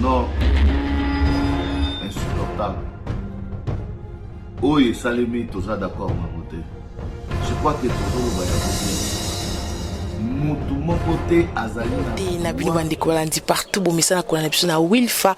non, insupportable. Oui, Salemi, tous d'accord, ma beauté. Je crois que tout va Mutu mokote azali na bino bandeko balandi partout bomesana kolanda biso na Wilfa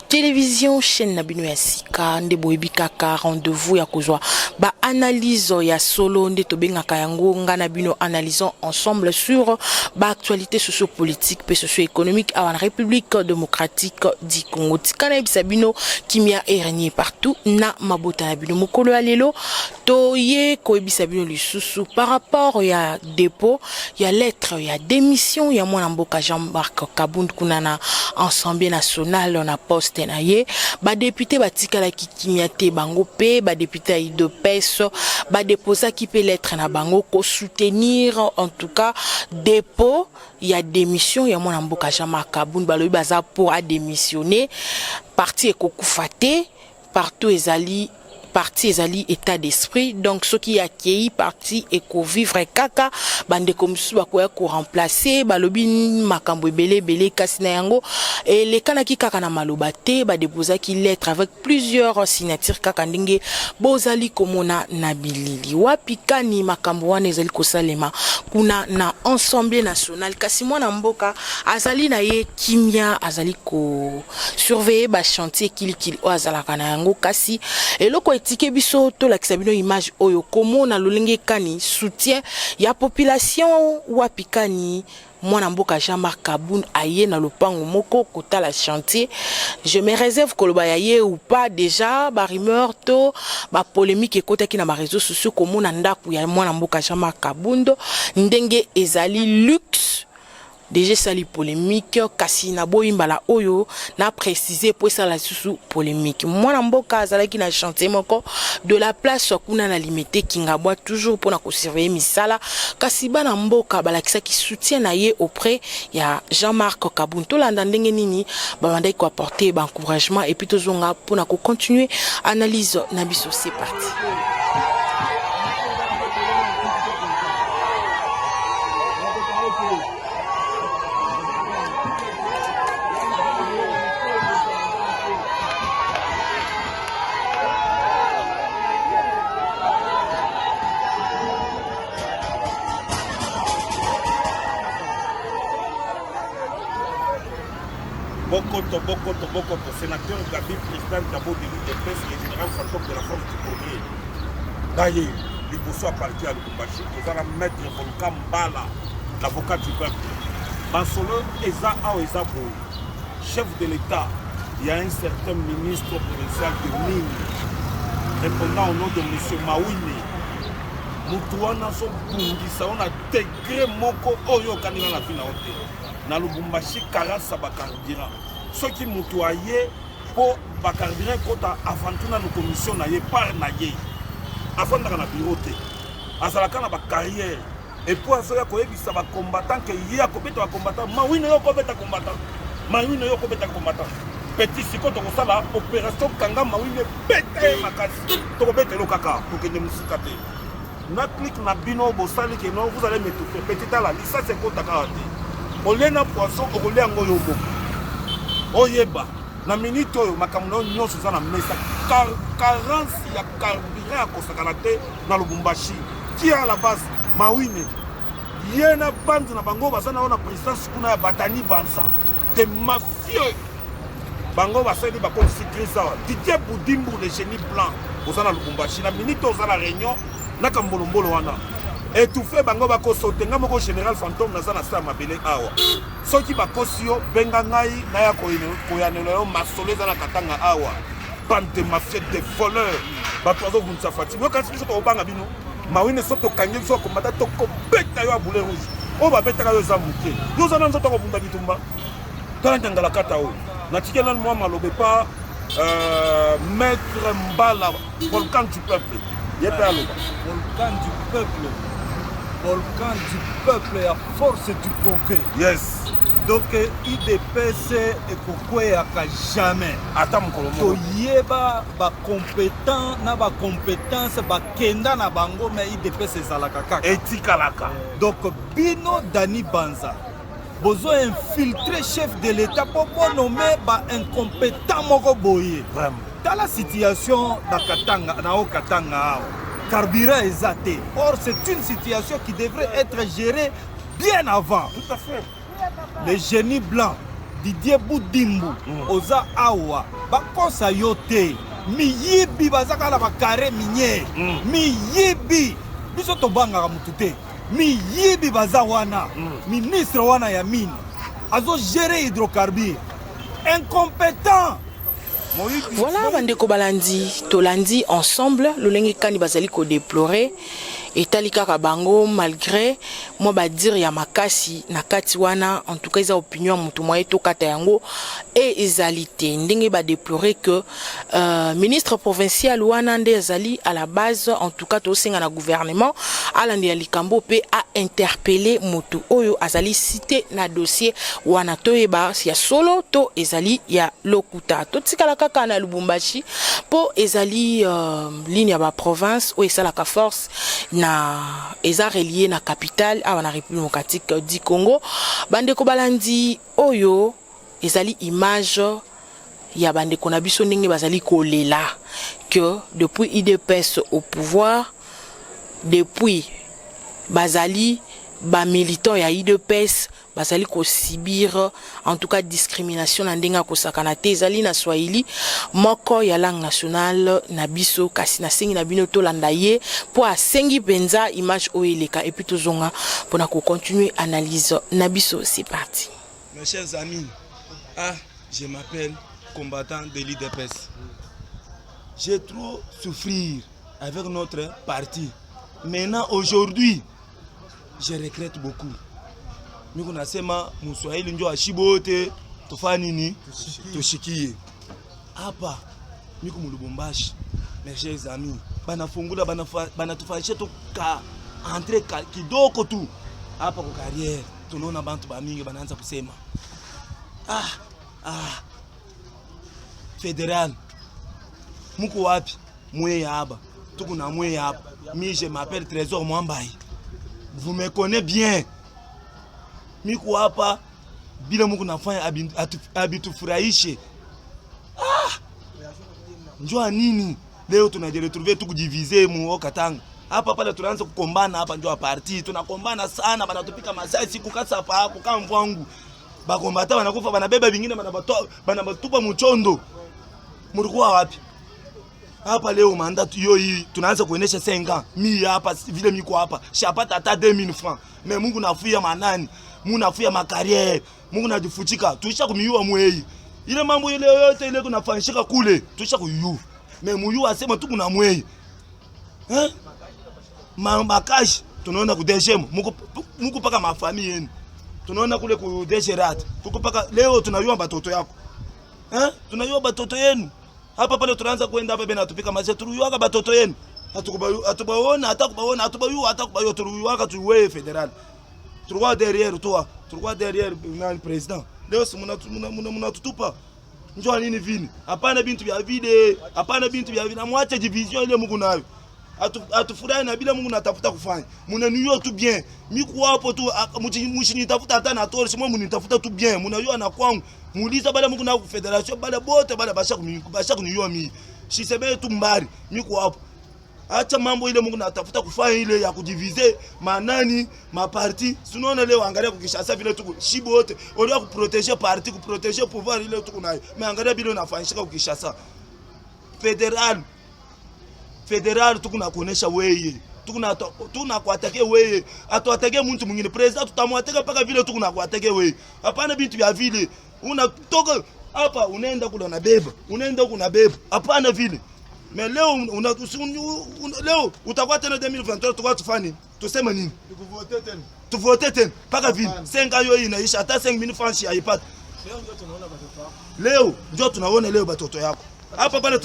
télévision chaîne na bino ya sika nde boyebi kaka rendez-vous ya kozwa ba analyse ya solo nde tobengaka yango nga na bino analysons ensemble sur ba actualité socio-politique pe socio-économique à la République démocratique du Congo. Tikana bisa bino kimia régné partout na mabota na bino mokolo ya lelo toye koyebisa bino lisusu par rapport ya dépôt ya lettre ya démission ya mwana mboka Jean-Marc Kabund kuna na Assemblée nationale na poste na ye ba député batikala kimia te bango pe ba député ya UDPS ba déposa ki pe lettre na bango ko soutenir en tout cas dépôt ya démission ya mwana mboka Jean-Marc Kabund balobi baza pour a démissionner parti ekokufa te partout ezali état d'esprit donc ce qui accueilli parti eko vivre kaka bande comme ça ko remplacer balobi makambo belé kasi na yango et les kanaki kaka na maloba te ba déposa ki lettre avec plusieurs signatures kaka ndenge bozali komona na bilili wapi kani makambo wana ezali kosalema kuna na Assemblée nationale kasi mwana mboka azali na ye kimia azali ko surveiller ba chantier kilikili o azala kana yango kasi eloko tike biso to la kisabino image oyo komo na lolenge kani soutien ya population wapikani mwana mboka Jean-Marc Kabund aye na lopango moko kota la chantier je me réserve koloba yaye ou pas déjà ba rumeur to ba polémique ekota ki na ba réseaux sociaux komo na ndaku ya mwana mboka Jean-Marc Kabund ndenge ezali luxe déjà sali polémique kasi na boyimbala oyo na préciser pour ça la sous polémique mwana mboka azalaki na chantier moko de la place kuna na limité kingabwa toujours pour na ko surveiller misala kasi bana mboka balakisa ki soutien na ye auprès ya Jean-Marc Kabund to landa ndenge nini ba bandai ko apporter ba encouragement et puis tozonga pour na ko continuer analyse na biso c'est parti. Bokoto, sénateur Gabi, président d'abord de l'UDPS, le général fantôme de la force du premier. D'ailleurs, les Bosso appartient à Lubumbashi, nous allons mettre Volcan Mbala, l'avocat du peuple. Bansolo, Eza Ao Eza Bo, chef de l'État, il y a un certain ministre provincial de Mine, répondant au nom de M. Maouine. Moutouana son bundisa, on a intégré Moko Oyo Kanina la fin na Lubumbashi Karasa Bakardira. Ceux qui moutoyaient pour Bakardira kota aventure na commission na ye par na ye. Avant na bureau te. Azalaka na ba carrière et pour azoya ko yebisa ba combattant que ye akobeta ba combattant mawine yo kobeta combattant. Mawine yo kobeta combattant. Petit siko to kosala opération kanga mawine bete makasi. To kobeta lo kaka pour que ne musikate. Na clique na bino bosali que non vous allez m'étouffer. Petit à la licence c'est kota kati. Olena poisson okolia ngo yobo oyeba na minute oyo makambo nyonso za na mesa carence ya carburant akosakana te na Lubumbashi qui à la base mawine yena bande na bango bazana ona présidence kuna ya Batani Banza te mafieux bango basali ba conséquence Didier Boudimbu le génie blanc ozana Lubumbashi na minute ozana réunion na kambolombolo wana étouffé bango bako sotenga moko général fantôme na sana sa mabele awa soki bakosio benga ngai na ya koyanelo yo masoleza na katanga awa bande mafia de voleurs bato kunza fati yo kasi biso ko banga bino mawine soto kangi so ko mata to ko beta yo abule rouge o ba beta yo za muke yo za nanzo to ko bunda bitumba tala ngala kata o na tikela moi malobe pas maître Mbala volcan du peuple yepa aloba volcan du peuple. Volcan du peuple et à force du progrès. Yes. Donc IDPS et pourquoi jamais. Attends mon colonel. Toyeba ba compétent na ba compétence ba kenda na bango mais IDPS ezalaka kaka. Etikalaka. Donc Bino Dani Banza. bozo infiltré chef de l'État pour nommer ba incompétent moko boye. Vraiment. Dans la situation na Katanga, na Katanga, carburant est zaté. Or, c'est une situation qui devrait être gérée bien avant. Tout à fait. Les génies blancs, Didier Boudimbu, Oza Awa, Bakonsa Yote, Miyibi Bazaka la Bakare Minier, Miyibi, Biso Tobanga Ramutute, Miyibi Bazawana, ministre Wana Yamine, Azo gérer hydrocarbures, incompétent. Voilà, bandeko balandi, tolandi ensemble, lolenge kani bazali ko déplorer. Et talika kabango malgré moi ba dire ya makasi na kati wana en tout cas ils ont opinion mutu moye to kata yango et ezalité ndenge ba déplorer que ministre provincial wana nde ezali à la base en tout cas to singa na gouvernement ala ndi likambo pe a interpeller mutu oyo azali cité na dossier wana to eba ya solo to ezali ya lokuta to tikala kaka na Lubumbashi po ezali ligne ya ba province o esala ka force na eza relié na capitale à la République démocratique du Congo. Bandeko balandi oyo ezali image ya bandeko na biso ndenge bazali kolela que depuis IDPS au pouvoir, depuis bazali ba militant ya IDPS bazali ko subir en tout cas discrimination na ndenga ko sakana te ezali na Swahili moko ya langue nationale na biso kasi na sengi na bino to landa ye po asengi benza image oeleka et puis tozonga pona ko continuer analyse na biso. C'est parti. Mes chers amis, je m'appelle combattant de l'IDPS. J'ai trop souffrir avec notre parti. Maintenant aujourd'hui, je regrette beaucoup. Miko nasema Mswahili ndio ashibote tufanya nini tushikie hapa miko mulubumbashi. Mes chers amis, banafungula banatufanyisha tu ka entre kidogo tu hapa kwa carrière. Tunaona bantu bamingi banaanza kusema fédéral muko wapi mwe hapa tuko na mwe hapa. Mi je m'appelle Trésor Mwambai, vous me connaissez bien. Miko hapa bila Mungu nafanya abitufurahishe. Njoo nini leo tunajiretrouver tukujivize mu Katanga. Hapa pale tunaanza kukombana hapa njoo parti tunakombana sana banatupika masasi kukasa pa kukaa mvangu. Bakombata wanakufa banabeba vingine banabatupa mchondo. Mlikuwa wapi? Hapa leo mandatu hiyo tunaanza kuonesha 5 ans. Mi hapa vile miko hapa shapata hata 2000 francs. Mais Mungu nafuia manani? Mungu nafuia makariere. Mungu najifuchika. Tuisha kumiyua mwei. Ile mambo ile yote ile kunafanyishika kule. Tuisha kuyu. Mais muyu asema tu kuna mwei. Makashi tunaona ku DGM. Mungu paka mafamili yenu. Tunaona kule ku DGRAT. Tuko paka leo tunayua batoto yako. Tunayua batoto yenu. Hapa pale tunaanza kwenda hapa bena tupika maze turuyuaka batoto yenu. Hatukubaona hatakubayo turuyuaka tuwe fédéral. Turwa derrière toi, turwa derrière nani président. Leo si muna tutupa. Njoo nini vini? Hapana bintu vya vide, hapana bintu vya vina mwache division ile Mungu nayo. Atufurahi na bila Mungu natafuta kufanya. Mnaniyo tu bien. Miku hapo tu mshinitafuta hata na tori, simo mnitafuta tu bien. Mnayua na kwangu. Muuliza bala Mungu na ku fédération bala bote bala basha kuniyua mimi. Shisebe tu mbari. Miku hapo. Acha mambo ile Mungu natafuta kufanya ile ya kudiviser manani maparti. Sinaona leo angalia kukishasa vile tu shibote. Olia kuprotéger parti, kuprotéger pouvoir ile tu kunayo. Mais angalia bila unafanyishika kukishasa. Fédéral tukuna kuonesha weye. Tuna kuatake weye. Atuatake mtu mwingine. President tutamwataka paka vile tukuna kuatake weye. Hapana bintu vya vile. Unatoka hapa unaenda kula na beba. Unaenda huko na beba. Hapana vile. Mais leo leo utakuwa tena 2023 tukwa tufani. Tuseme nini? Tuvote tena. Paka vile. 5 ans yo inaisha hata 5000 francs haipata. Leo ndio tunaona leo batoto yako. Hapa pale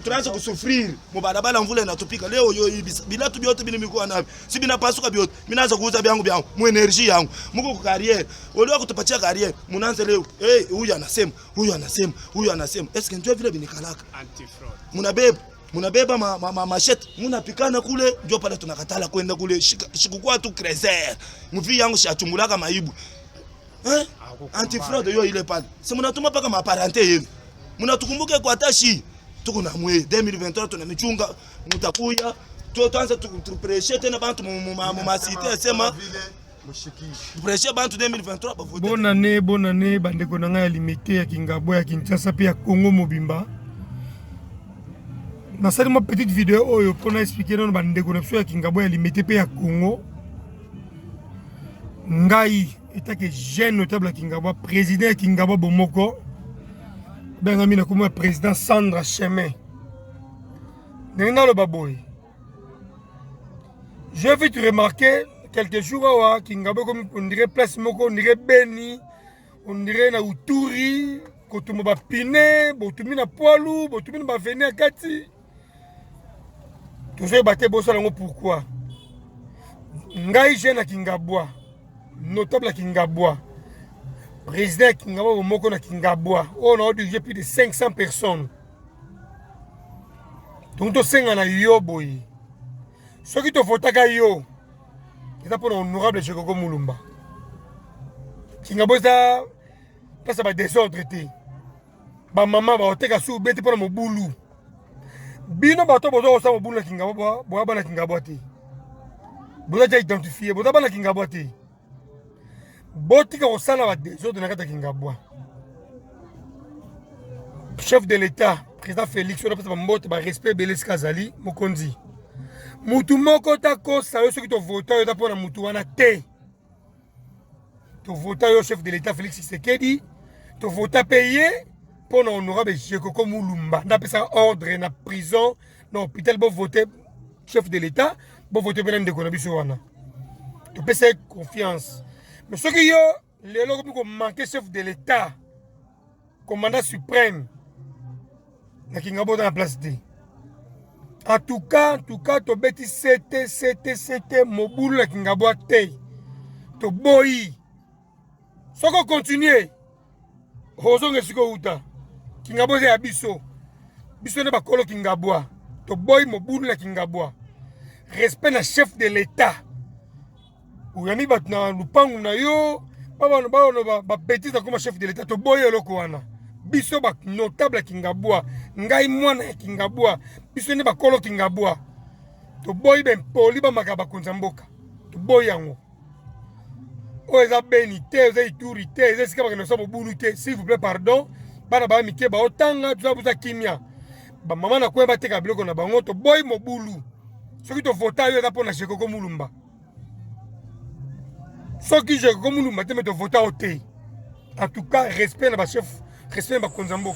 tunaanza kusufrir. Mbarabara mvula inatupika. Leo yo bila tu biote bini mikuwa nabi. Si bina pasuka biote. Mimi naanza kuuza byangu. Mu energy yangu. Muko ku carrière. Wale kutupatia carrière. Munaanza leo. Huyu anasema. Est-ce que ndio vile binikalaka? Anti-fraud. Munabeba machete. Munapikana kule. Ndio pale tunakatala kwenda kule. Shikukua tu crezer. Mvi yangu shachungulaka maibu. hein? Antifraude yo il est pas. C'est mon atuma pas comme parenté yenu. Muna tukumbuke kwa tashi. Tuko na mwe 2023 tunamichunga mutakuya. Tuanze tuprêcher tena bantu mu cité sema. Prêcher bantu 2023 ba voter. Bonne année bandeko na ngai limité ya Kingabwa ya Kinshasa pe ya Congo mobimba. Na sali ma petite vidéo oyo pour expliquer non bandeko na biso ya Kingabwa ya limité pe ya Congo. Ngai était que jeune notable à Kingabwa, président Kingabwa Bomoko. Ben ami na comme président Sandra Chemin. Dans le baboy. J'ai vite remarqué quelques jours à Kingabwa comme on dirait place Moko, on dirait Beni, on dirait na Uturi, Kotumo ba Piné, Botumi na Poilou, Botumi na Venir Kati. Tout ça batté bossa lango pourquoi? Ngai jeune à Kingabwa. Notable à Kingabwa, président Kingabwa Moko na Kingabwa, on a dirigé plus de 500 personnes. Donc tu sais na yo boy. Ce qui te faut taka yo, c'est pour l'honorable Chekoko Mulumba. Kingabwa ça va désordre té. Ba maman ba oteka sou bete pour mo boulou. Bino ba to bozo sa mo boulou na Kingabwa, bo ba na Kingabwa té. Boza ja identifié, boza ba na Kingabwa té. Botika osala ba désordre na kata Kingabwa. Chef de l'État, président Félix, on a pas mbote ba respect Belès Kazali, Mokonzi. Mutu moko ta ko sa yo soki to vota yo ta pona mutu wana te. To vota yo chef de l'État Félix Tshisekedi, to vota payé pour honorable Chekoko Mulumba. Na pesa ordre na prison, na hôpital bo voter chef de l'État, bo voter benen de konabiso wana. To pesa confiance. Mais ce qui est, les gens qui ont manqué chef de l'État, commandant suprême, qui n'a pas dans la place de. En tout cas, tu bêtis c'était, Moboul, qui n'a pas de. Tu boy. Ce qu'on continue, Roson et Sikouta, qui n'a pas de abisso. Bisso n'est pas colo qui n'a pas. Tu boy, Moboul, qui n'a pas. Respect le chef de l'État. Uyami batna lupangu na yo ba bêtise comme chef de l'État to boye loko wana biso ba notable Kingabwa ngai mwana ya Kingabwa biso ne ba kolo Kingabwa to boye ben poli ba makaba konzamboka to boye yango o eza Beni te eza Ituri te eza sika ba no sabo bulu te s'il vous plaît pardon bana ba mike ba otanga tu za kimia ba mama na kweba te ka biloko na bango to boye mo bulu soki to vota yo eza pona Chekoko Mulumba. Ce qui j'ai comme nous mettons de voter au thé. En tout cas, respect à ma chef, respect à ma konzambo.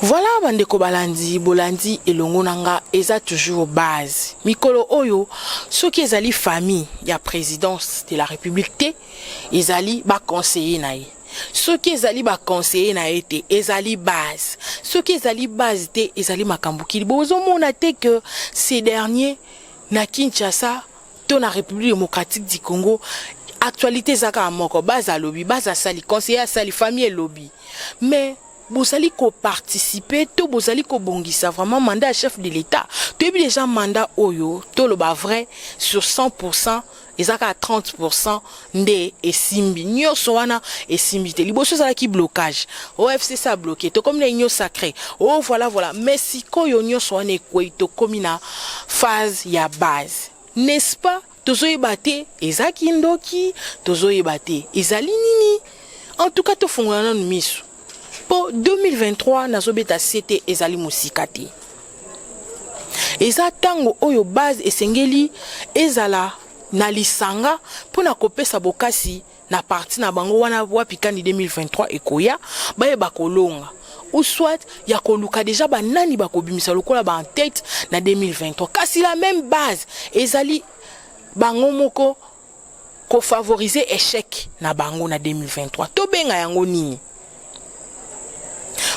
Voilà, bandeko balandi, bolandi et longonanga, eza toujours base. Mikolo oyo, ceux qui ezali famille, ya présidence de la République té, ezali ba conseiller nae. Ceux qui ezali ba conseiller nae té, ezali base. Ceux qui ezali base té, ezali makambuki. Bozo mona té que ces derniers, na Kinshasa, to na République démocratique du Congo, actualité zaka moko baza lobby baza sali conseiller sali famille lobby mais bozali ko participer to bozali ko bongisa vraiment mandat chef de l'État to ebi déjà mandat oyo to lo ba vrai sur 100% ezaka 30% nde esimbi nyoso wana esimbi te liboso zala ki blocage OFC ça bloqué to comme les nyo sacré oh voilà mais si koyo nyoso wana ekoi to komina phase ya base n'est-ce pas? Tozoye bate ezaki ndoki tozoye bate ezali nini en tout cas to fungana no miso pour 2023 nazobeta cité ezali musikati eza tango oyo base esengeli ezala na lisanga pona kopesa bokasi na parti na bango wana wapikani 2023 ekoya baye bakolonga ou soit ya koluka déjà banani bakobimisa lokola ba en tête na 2023 kasi la même base ezali bango moko ko favoriser échec na bango na 2023 to benga yango nini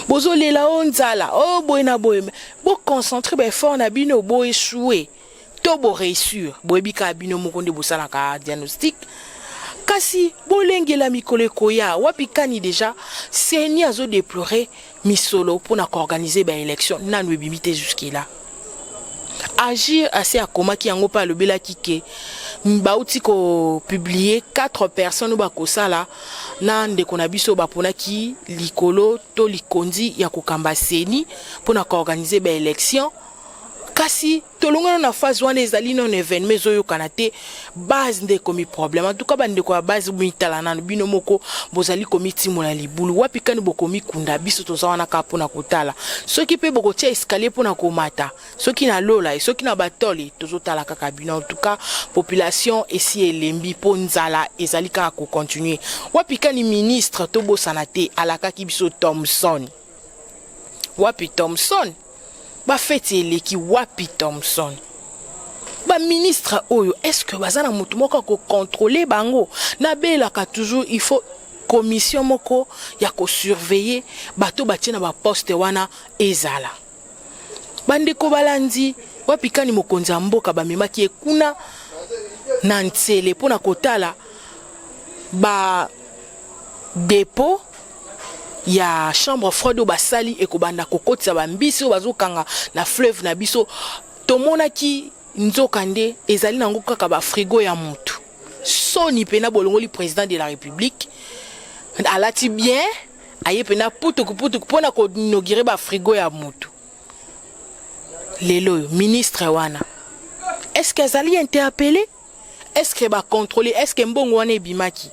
bozo lela onzala oh boy na boy bo concentrer ba effort na bino bo échouer to bo réussir bo ebika bino moko nde bosala ka diagnostic kasi bo lengela mikolo koya wapikani déjà seni azo déplorer misolo pour na organiser ba élection na nwebimité jusque là agir assez à comment qui yango pa le bela kike bauti ko publier 4 personnes ba kosala na ndeko na biso baponaki likolo to likondi ya kokamba seni pona ko organiser ba élection kasi tolongana na phase wana ezali non événement zoyo kanate base nde komi problème en tout cas bande ko base mitala na bino moko bozali komiti mola libulu wapi kani bokomi kunda biso tozawana ka pona kotala soki pe boko tia escalier pona komata soki na lola soki na batoli tozotala kaka bino en tout cas population esi elembi po nzala ezali ka ko continuer wapi kani ministre to bosana te alaka ki biso Thomson wapi Thomson ba feti eleki wapi Thomson ba ministre oyo est-ce que bazana mutu moko ko contrôler bango na belaka toujours il faut commission moko ya ko surveiller bato batina ba poste wana ezala bande ko balandi wapi kani mokonza mboka ba memaki ekuna na ntsele pona kotala ba dépôt ya chambre froide basali ekobanda kokotisa bambisi bazokanga na fleuve na biso tomona ki nzokande ezali nango kaka ba frigo ya mutu soni pena bolongoli président de la république alati bien aye pena putu pona ko inaugurer ba frigo ya mutu lelo ministre wana est-ce que ezali interpellé est-ce que ba contrôler est-ce que mbongo wana ebimaki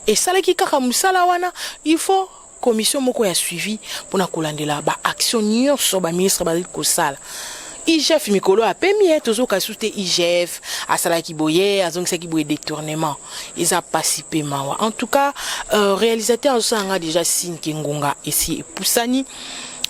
et ça qui kaka musala wana il faut commission moko ya suivi pour na kolandela ba action nyonso ba ministre ba kosala IGF mikolo a pemie tozo kasute IGF asala ki boye azongisa ki boye détournement ils a participé mawa en tout cas réalisateur ça nga déjà signe ki ngonga ici pusani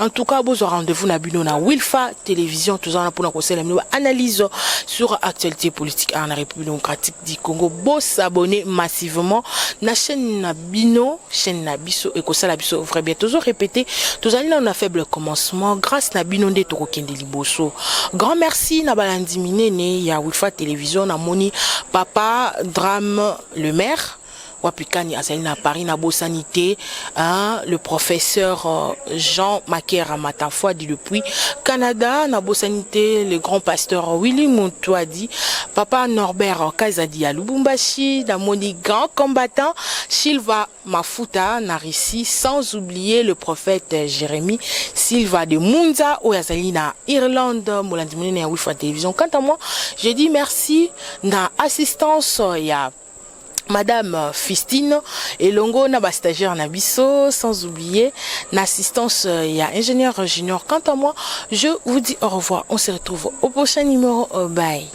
en tout cas, vous aurez rendez-vous na bino na Wilfa télévision tous en pour na conseil analyse sur actualité politique en République démocratique du Congo. Vous s'abonner massivement na chaîne na bino, chaîne na biso et kosala biso vrai bien toujours répéter tous en on a faible commencement grâce na bino nde tokokende liboso. Grand merci na balandi minene ya Wilfa télévision na moni papa drame le maire Wapikani Azalina Paris na sanité, hein, le professeur Jean Makera Matafoi dit depuis Canada na sanité, le grand pasteur Willy Montouadi, papa Norbert Kazadi à Lubumbashi, la moni grand combattant Silva Mafuta Narissi, sans oublier le prophète Jérémie Silva de Munza ou Azalina Irlande, Molandimune à Wilfa Télévision. Quant à moi, je dis merci na assistance ya Madame Fistine et Longo na stagiaire Nabiso, sans oublier l'assistance il y a ingénieur junior. Quant à moi, je vous dis au revoir. On se retrouve au prochain numéro. Bye.